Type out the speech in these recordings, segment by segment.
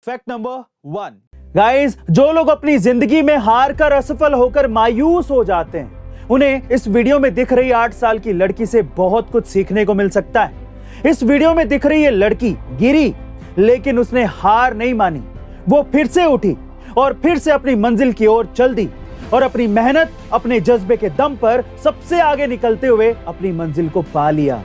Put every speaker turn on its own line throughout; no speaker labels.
Fact number 1, guys, जो लोग अपनी जिंदगी में हार कर असफल होकर मायूस हो जाते हैं, उन्हें इस वीडियो में दिख रही 8 साल की लड़की से बहुत कुछ सीखने को मिल सकता है। इस वीडियो में दिख रही ये लड़की गिरी, लेकिन उसने हार नहीं मानी। वो फिर से उठी और फिर से अपनी मंजिल की ओर चल दी और अपनी मेहनत, अपने जज्बे के दम पर सबसे आगे निकलते हुए अपनी मंजिल को पा लिया।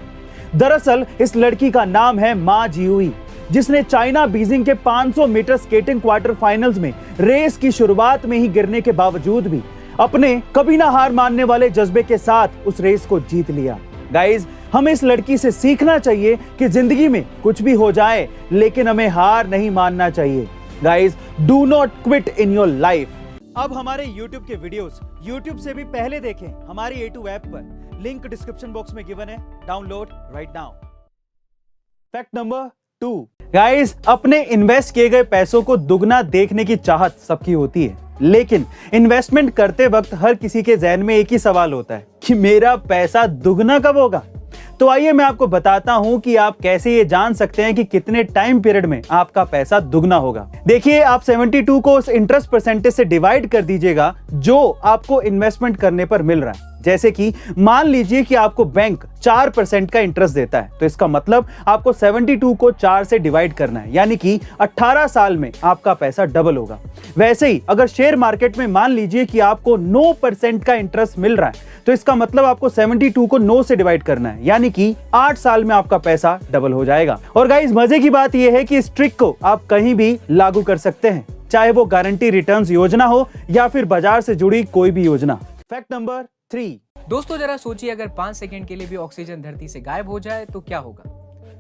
दरअसल इस लड़की का नाम है मा जियुई, जिसने चाइना बीजिंग के 500 मीटर स्केटिंग क्वार्टर फाइनल्स में रेस की शुरुआत में ही गिरने के बावजूद भी अपने कभी ना हार मानने वाले जज्बे के साथ उस रेस को जीत लिया। गाइज, हमें इस लड़की से सीखना चाहिए कि जिंदगी में कुछ भी हो जाए, लेकिन हमें हार नहीं मानना चाहिए। Guys, do not quit in your life. अब हमारे YouTube के वीडियोस YouTube से भी पहले देखें हमारी A2 ऐप पर। लिंक डिस्क्रिप्शन बॉक्स में गिवन है, download right now. Fact number 2, guys, अपने इन्वेस्ट किए गए पैसों को दुगना देखने की चाहत सबकी होती है, लेकिन इन्वेस्टमेंट करते वक्त हर किसी के जहन में एक ही सवाल होता है कि मेरा पैसा दुगना कब होगा। तो आइए मैं आपको बताता हूं कि आप कैसे ये जान सकते हैं कि कितने टाइम पीरियड में आपका पैसा दुगना होगा। देखिए, आप 72 को उस इंटरेस्ट परसेंटेज से डिवाइड कर दीजिएगा जो आपको इन्वेस्टमेंट करने पर मिल रहा है। जैसे कि मान लीजिए कि आपको बैंक 4% का इंटरेस्ट देता है, तो इसका मतलब आपको 72 को 4 से डिवाइड करना है, यानी कि 18 साल में आपका पैसा डबल होगा। वैसे ही अगर शेयर मार्केट में मान लीजिए कि आपको 9% का इंटरेस्ट मिल रहा है, तो इसका मतलब आपको 72 को 9 से डिवाइड करना है, यानी कि 8 साल में आपका पैसा डबल हो जाएगा। और गाइस, मजे की बात यह है कि इस ट्रिक को आप कहीं भी लागू कर सकते हैं, चाहे वो गारंटी रिटर्न्स योजना हो या फिर बाजार से जुड़ी कोई भी योजना। फैक्ट नंबर 3,
दोस्तों, जरा सोचिए, अगर 5 सेकंड के लिए भी ऑक्सीजन धरती से गायब हो जाए तो क्या होगा।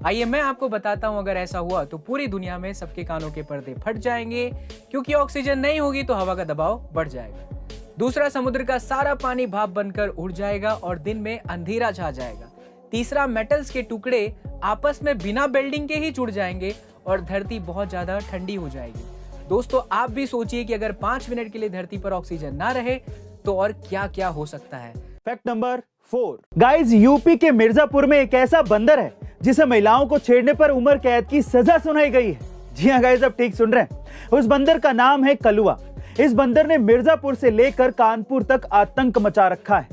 आइए मैं आपको बताता हूं, अगर ऐसा हुआ तो पूरी दुनिया में सबके कानों के पर्दे फट जाएंगे, क्योंकि ऑक्सीजन नहीं होगी तो हवा का दबाव बढ़ जाएगा। दूसरा, समुद्र का सारा पानी भाप बनकर उड़ जाएगा और दिन में अंधेरा छा जाएगा। तीसरा, मेटल्स के टुकड़े आपस में बिना बेल्डिंग के ही जुड़ जाएंगे और धरती बहुत ज्यादा ठंडी हो जाएगी। दोस्तों, आप भी सोचिए कि अगर 5 मिनट के लिए धरती पर ऑक्सीजन ना रहे तो और क्या क्या हो सकता है।
फैक्ट नंबर 4, गाइस, यूपी के मिर्जापुर में एक ऐसा बंदर है जिसे महिलाओं को छेड़ने पर उम्र कैद की सजा सुनाई गई है। जी हाँ गाइस, आप ठीक सुन रहे हैं। उस बंदर का नाम है कलुआ। इस बंदर ने मिर्जापुर से लेकर कानपुर तक आतंक मचा रखा है।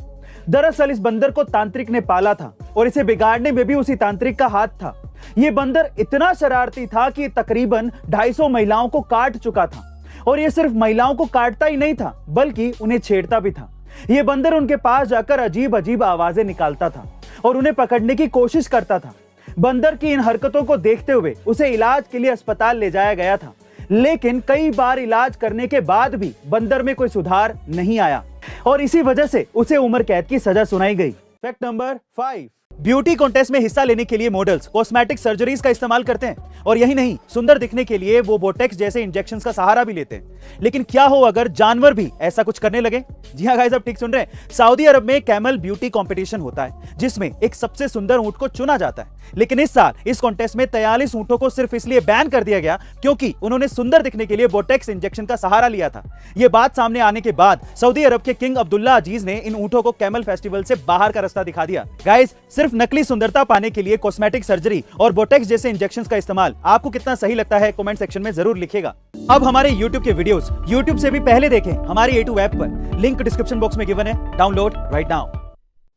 दरअसल इस बंदर को तांत्रिक ने पाला था और इसे बिगाड़ने में भी उसी तांत्रिक का हाथ था। ये बंदर इतना शरारती था कि तकरीबन 250 महिलाओं को काट चुका था, और ये सिर्फ महिलाओं को काटता ही नहीं था बल्कि उन्हें छेड़ता भी था। ये बंदर उनके पास जाकर अजीब अजीब आवाजें निकालता था और उन्हें पकड़ने की कोशिश करता था। बंदर की इन हरकतों को देखते हुए उसे इलाज के लिए अस्पताल ले जाया गया था, लेकिन कई बार इलाज करने के बाद भी बंदर में कोई सुधार नहीं आया और इसी वजह से उसे उम्र कैद की सजा सुनाई गई। फैक्ट नंबर 5, ब्यूटी कॉन्टेस्ट में हिस्सा लेने के लिए मॉडल्स कॉस्मेटिक सर्जरीज का इस्तेमाल करते हैं, और यही नहीं, सुंदर दिखने के लिए वो बोटेक्स जैसे इंजेक्शंस का सहारा भी लेते हैं। लेकिन क्या हो अगर जानवर भी ऐसा कुछ करने लगे? जी हाँ गाइस, आप ठीक सुन रहे हैं। सऊदी अरब में कैमल ब्यूटी कंपटीशन होता है, जिसमें एक सबसे सुंदर ऊंट को चुना जाता है। लेकिन इस साल इस कॉन्टेस्ट में 43 ऊंटों को सिर्फ इसलिए बैन कर दिया गया क्योंकि उन्होंने सुंदर दिखने के लिए बोटेक्स इंजेक्शन का सहारा लिया था। यह बात सामने आने के बाद सऊदी अरब के किंग अब्दुल्ला अजीज ने इन ऊंटों को कैमल फेस्टिवल से बाहर का रास्ता दिखा दिया। गाइस, सिर्फ नकली सुंदरता पाने के लिए कॉस्मेटिक सर्जरी और बोटेक्स जैसे इंजेक्शंस का इस्तेमाल आपको कितना सही लगता है, कमेंट सेक्शन में जरूर लिखिएगा। अब हमारे YouTube के वीडियोस YouTube से भी पहले देखें हमारी A2 ऐप पर। लिंक डिस्क्रिप्शन बॉक्स में गिवन है, download right now.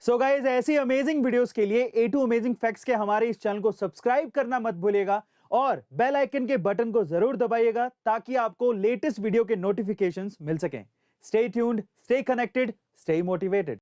So guys, ऐसी अमेजिंग वीडियोस के लिए A2 अमेजिंग फैक्ट्स के हमारे इस चैनल को सब्सक्राइब करना मत भूलिएगा और बेल आइकन के बटन को जरूर दबाइएगा ताकि आपको लेटेस्ट वीडियो के नोटिफिकेशंस मिल सकें। Stay tuned, stay connected, stay motivated.